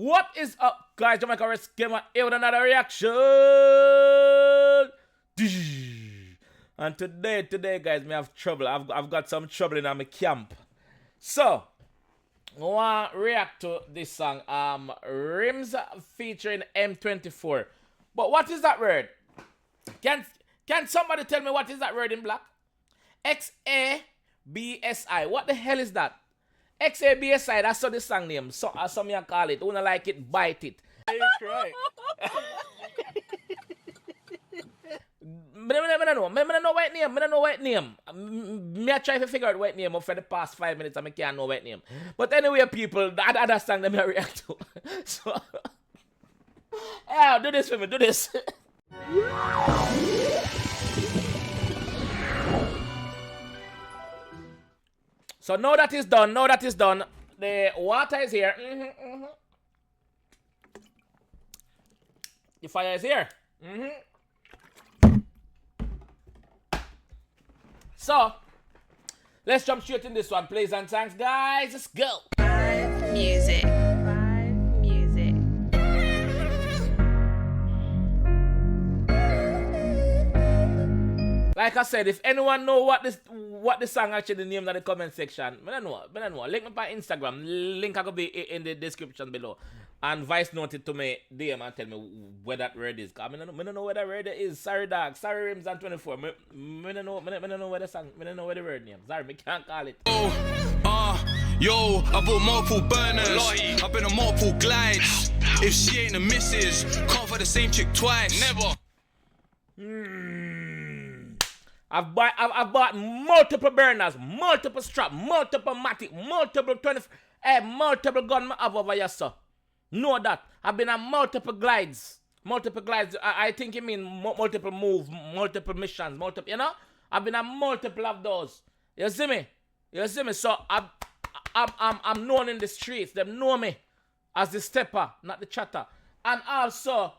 What is up, guys? JAMAICA'S came out here with another reaction. And today, guys, me have trouble. I've got some trouble in my camp. So, I want to react to this song. Rimzee featuring M24. But what is that word? Can somebody tell me what is that word in black? Xabsi. What the hell is that? Xabsi, that's how the song name. So, as some you call it. Who don't like it, bite it. You cry. I don't know what name. I don't know what name. I try to figure out what name for the past 5 minutes and I can't know what name. But anyway, people, that other song that I react to. So, yeah, do this for me, do this. So now that is done, the water is here. The fire is here. So, let's jump straight in this one. Please and thanks, guys. Let's go. Vibe music. Like I said, if anyone know what the song actually named in the comment section, I don't know. Link me by Instagram. Link will be in the description below. And voice note it to me DM and tell me where that word is. Cause I don't know where that word is. Sorry, dog. Sorry, Rimzee and 24. I don't know where the song. I don't know where the word name. Sorry, I can't call it. Yo, I bought multiple burners. I've been on multiple glides. If she ain't a missus, can't for the same chick twice. Never. I've bought multiple burners, multiple strap, multiple matic, multiple 20, multiple gun I have over here, sir. Know that. I've been on multiple glides. Multiple glides. I think you mean multiple moves, multiple missions, multiple, you know? I've been on multiple of those. You see me? So I'm known in the streets. They know me as the stepper, not the chatter. And also,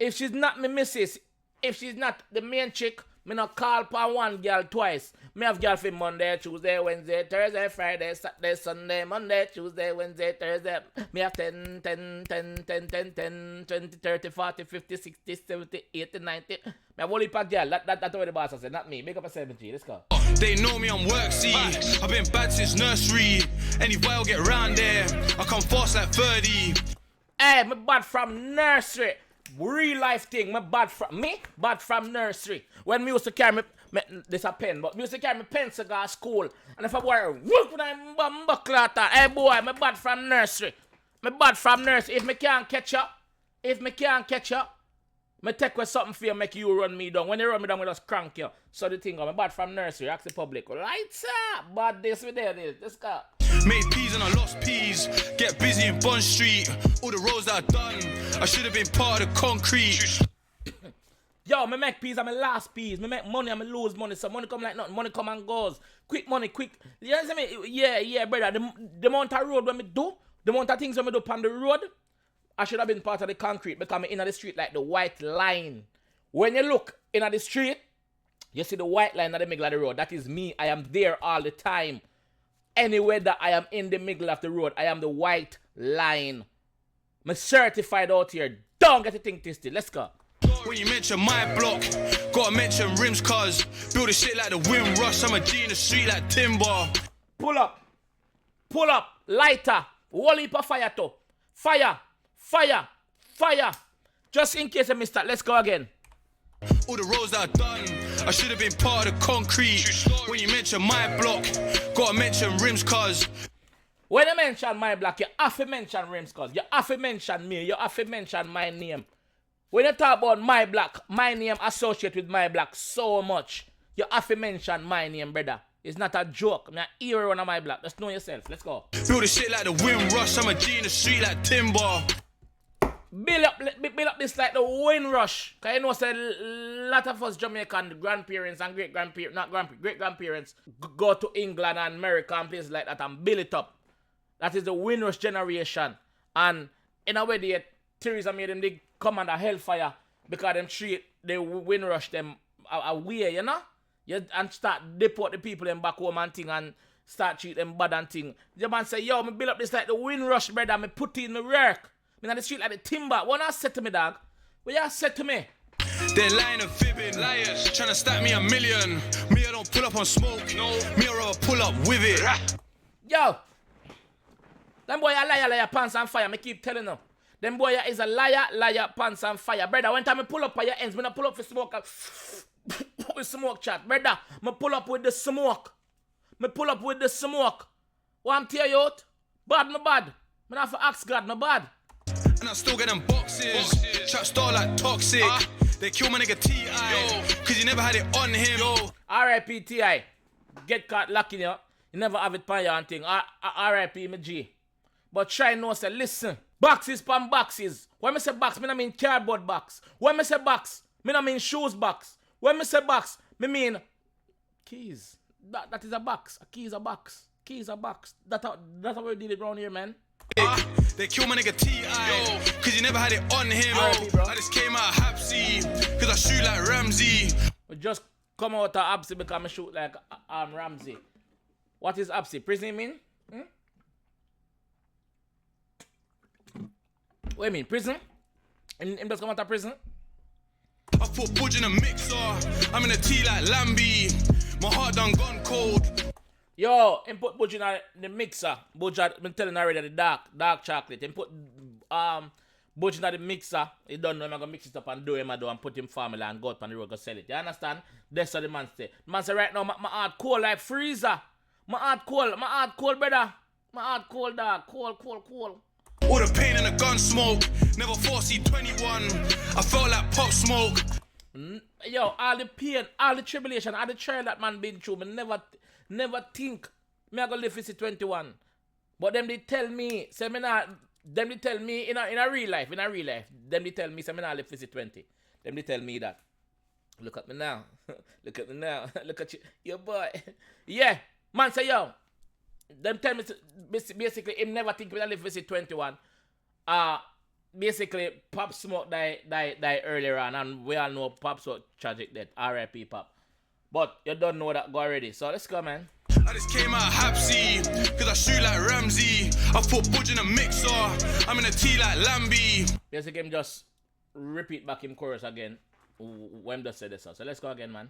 if she's not my missus, if she's not the main chick, me not call for one girl twice. Me have girl for Monday, Tuesday, Wednesday, Thursday, Friday, Saturday, Sunday, Monday, Tuesday, Wednesday, Thursday. Me have 10, 20, 30, 40, 50, 60, 70, 80, 90. Me have only pack girl. That's what the boss said, not me. Make up a 70. Let's go. They know me on work, see. I've been bad since nursery. Any boy will get round there. I come fast like 30. Hey, me bad from nursery. Real life thing, bad from nursery. When me used to carry this a pen, but me used to carry my pencil to school. And if I wear whoop when I'm buckler, hey boy, me bad from nursery. If me can't catch up, me take with something for you, make you run me down. When you run me down, we just crank you. So the thing, I'm bad from nursery, ask the public. Lights up, bad this with there, let's go. Made peas and I lost peas. Get busy in Bond Street. All the roads that I done, I should have been part of the concrete. Yo, me make peas and me last peas. Me make money and me lose money. So money come like nothing. Money come and goes. Quick money, quick. You understand me? Yeah, brother. The amount of road when me do, the amount of things when me do on the road, I should have been part of the concrete because I'm in the street like the white line. When you look in the street, you see the white line at the middle of the road. That is me. I am there all the time. Anywhere that I am in the middle of the road, I am the white line. I'm certified out here. Don't get to think this. Let's go. When you mention my block, gotta mention Rimzee, cuz build a shit like the wind rush. I'm a G in the street like timber. Pull up, lighter, whole heap of fire too. Fire. Just in case I missed that, let's go again. All the roads that I done, I should have been part of the concrete. When you mention my block, gotta mention Rimzee, cuz. When you mention my block, you have to mention Rimzee, cuz. You have to mention me, you have to mention my name. When you talk about my block, my name associated with my block so much, you have to mention my name, brother. It's not a joke. I'm a hero on my block. Just know yourself. Let's go. Build a shit like the wind rush. I'm a G in the street like timber. Build up this like the wind rush. Cause you know, say a lot of us Jamaican grandparents and great grandparents go to England and America and places like that and build it up. That is the wind rush generation. And in a way, Theresa made them they come under hellfire because them treat the wind rush them away, you know? And start deport the people them back home and thing and start treat them bad and thing. The man say, yo, me build up this like the wind rush, brother. Me put in the work. Me on the street like the timber. What I said to me, dog? What you said to me? They're lying and fibbing, liars, trying to stack me a million. Me, I don't pull up on smoke, no. Me, I rather pull up with it. Yo, them boy a liar, pants on fire. Me keep telling them. Them boy is a liar, pants on fire. Brother, when time me pull up on your ends, me not pull up for smoke. With smoke chat. Brother, me pull up with the smoke. Me pull up with the smoke. What I'm tell you out? Bad, me bad. Me not for ask God, me bad. And I still get them boxes. Trap star like toxic. They kill my nigga T.I. Cause you never had it on him. R.I.P. T.I. Get caught locking you. You never have it pan your and thing. R.I.P. me G. But try no say, listen. Boxes pan boxes. When me say box, me not mean cardboard box. When me say box, me not mean shoes box. When me say box, me mean keys. That is a box. A key is a box. Key is a box. That's how we did it around here, man. They kill my nigga T.I. Cause you never had it on him. I just came out Xabsi. Cause I shoot like Rimzee. We just come out of Xabsi because I shoot like Rimzee. What is Xabsi? Prison you mean? What do you mean? Prison? Him just come out of prison? I put budge in a mixer. I'm in a tea like Lambie. My heart done gone cold. Yo, him put budge in the mixer. Budge, I've been telling already the dark chocolate. Him put budge in the mixer. He don't know I'm gonna mix it up and do him and put him formula and go up on the road go sell it. You understand? That's what the man say. The man say right now my heart cold like freezer. My heart cold, brother. My heart cold, dog. Cold. All the pain and the gun smoke. Never foresee 21. I felt like pop smoke. Yo, all the pain, all the tribulation, all the trial that man been through, me never think me I go live 21. But them they tell me, say me not, them they tell me in a real life, them they tell me say me not live 20. Them they tell me that. Look at me now. Look at you, your boy. Yeah, man say yo. Them tell me basically him never think me I live 21. Basically Pop Smoke die earlier on, and we all know Pop Smoke tragic death. R.I.P. Pop. But you don't know that go already. So let's go, man. I just came out Xabsi, cause I shoot like Rimzee. I put budge in a mixer. I'm in a tea like Lambie. Basically him just repeat back him chorus again. When just said this. So let's go again, man.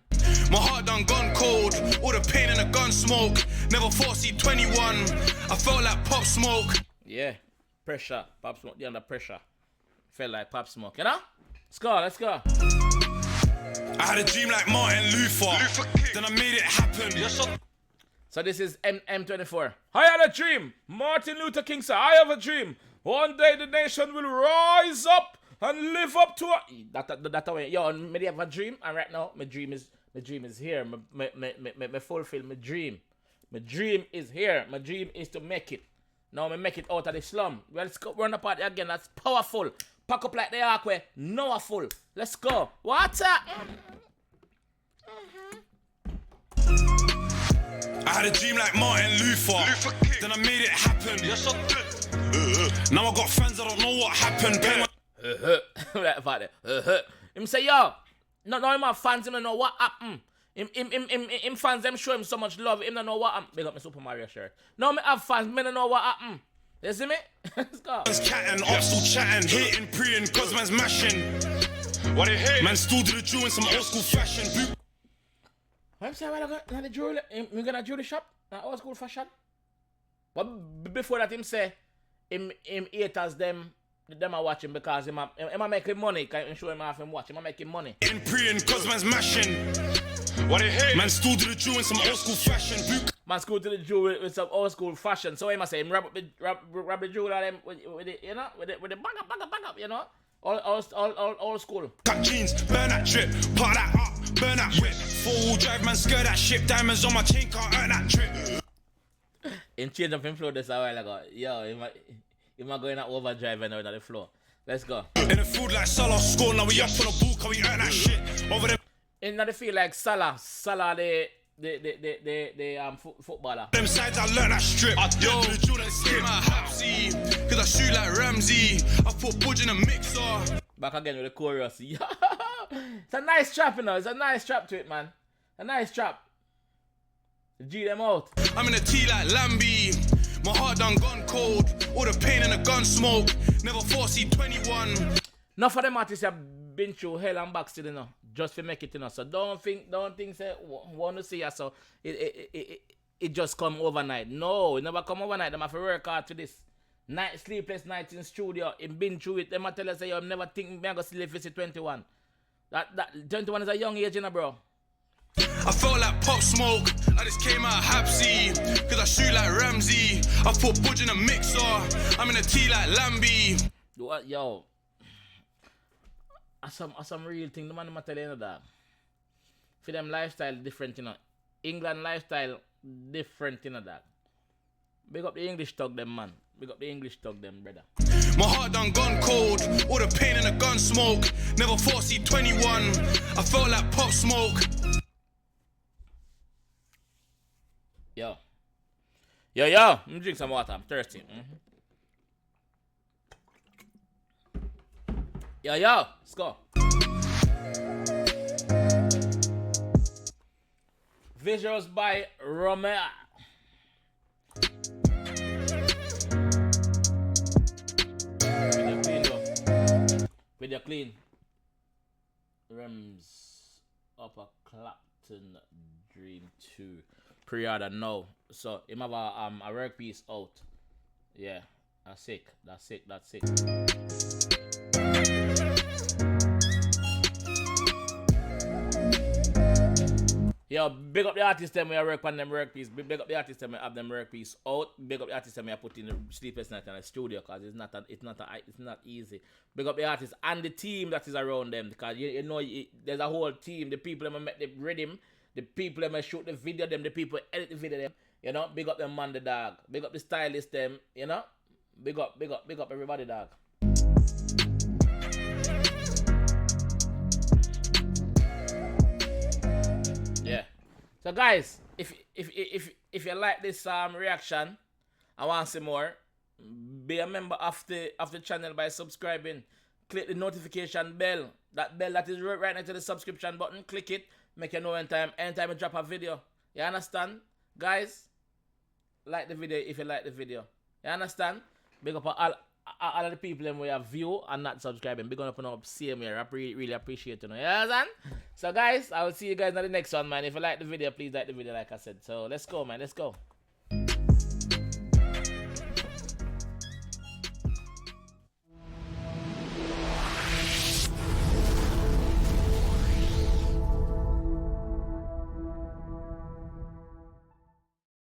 My heart done gone cold. All the pain and the gun smoke. Never foresee 21. I felt like Pop Smoke. Yeah. Pressure. Pop Smoke, they under pressure. Felt like Pop Smoke, you know? Let's go. I had a dream like Martin Luther then I made it happen. So this is M24. I had a dream. Martin Luther King said, I have a dream. One day the nation will rise up and live up to it. That way. Yo, me have a dream, and right now my dream is here. Me fulfill my dream. My dream is here. My dream is to make it. Now me make it out of the slum. Well, let's go run the party again. That's powerful. Pack up like the ark way. Powerful. Let's go. What's up? I had a dream like Martin Luther then I made it happen. Now I got fans that don't know what happened. Him say, yo, no, my fans, him don't know what happened. Him fans, them show him so much love, him don't know what happened. Big up my Super Mario shirt. Now me have fans, me don't know what happened. You see me? Let's go. Man's catting, I'm still chatting, hating, preying, cause man's mashing. What they hate? Man still do the Jew in some old school fashion. I'm saying, we're gonna do the shop, old school fashion. But before that, him say, him haters, them are watching because him making money. Can you show him half him watch? Him making money. In preying, cause man's mashing. What they hate? Man still do the Jew in some old school fashion. Man school to the Jew with some old school fashion. So he must say him rub the Jew at them with the, you know, with the bang up, you know. All school. Cut jeans, burn that drip, part that up, burn that whip. Full drive, man, skirt that shit, diamonds on my chain, can't earn that trip. In change of him flow this a while ago. Yo, he might going at overdrive and out of the floor. Let's go. In the food like Salah, score, now we up on the ball, can we earn that shit? Over there. In the feel like Salah the footballer. Them sides I learned that strip. Yo, the Jordan skip my Xabsi, cause I shoot like Rimzee. I put budge in a mixer. Back again with the chorus. It's a nice trap, you know. It's a nice trap to it, man. A nice trap. G them out. I'm in a tea like Lambie. My heart done gone cold. All the pain and the gun smoke. Never foresee 21. None of them artists have been through hell and back still, you know, just to make it, you know. So don't think say want to see us so it just come overnight. No, it never come overnight. Them have to work hard to this. Night sleepless nights in studio. It been through it. Them tell us say you never think me I go sleep for 21. That 21 is a young age, you know, bro. I felt like Pop Smoke. I just came out of Xabsi. Cause I shoot like Rimzee. I put Budge in a mixer. I'm in a tea like Lambi. What, yo? Some real thing. The man I'm telling you that. For them lifestyle different, you know. England lifestyle different, you know that. Big up the English talk them, man. Big up the English talk them, brother. My heart done gone cold. All the pain and the gun smoke. Never foresee 21. I felt like Pop Smoke. Yo. Let me drink some water. I'm thirsty. Yo, let's go. Visuals by Romeo. With your clean. Rems Upper Clapton Dream 2. Pre-order now. So him have a work piece out. Yeah. That's sick. Yo, big up the artists them we work on them work piece. Big up the artists them we have them work piece out. Big up the artists them we put in the sleepless night in the studio because it's not easy. Big up the artists and the team that is around them because you know there's a whole team. The people that make the rhythm, the people that shoot the video, them the people edit the video them. You know, big up them man the dog. Big up the stylist them. You know, big up everybody dog. Yeah. So guys, if you like this reaction, I want to see more. Be a member of the channel by subscribing. Click the notification bell. That bell that is right next to the subscription button. Click it. Make you know anytime I drop a video. You understand? Guys, like the video if you like the video. You understand? Big up all of the people who have view and not subscribing. Big up and up, same here. I really appreciate it. You understand? So guys, I will see you guys in the next one, man. If you like the video, please like the video like I said. So let's go, man. Let's go.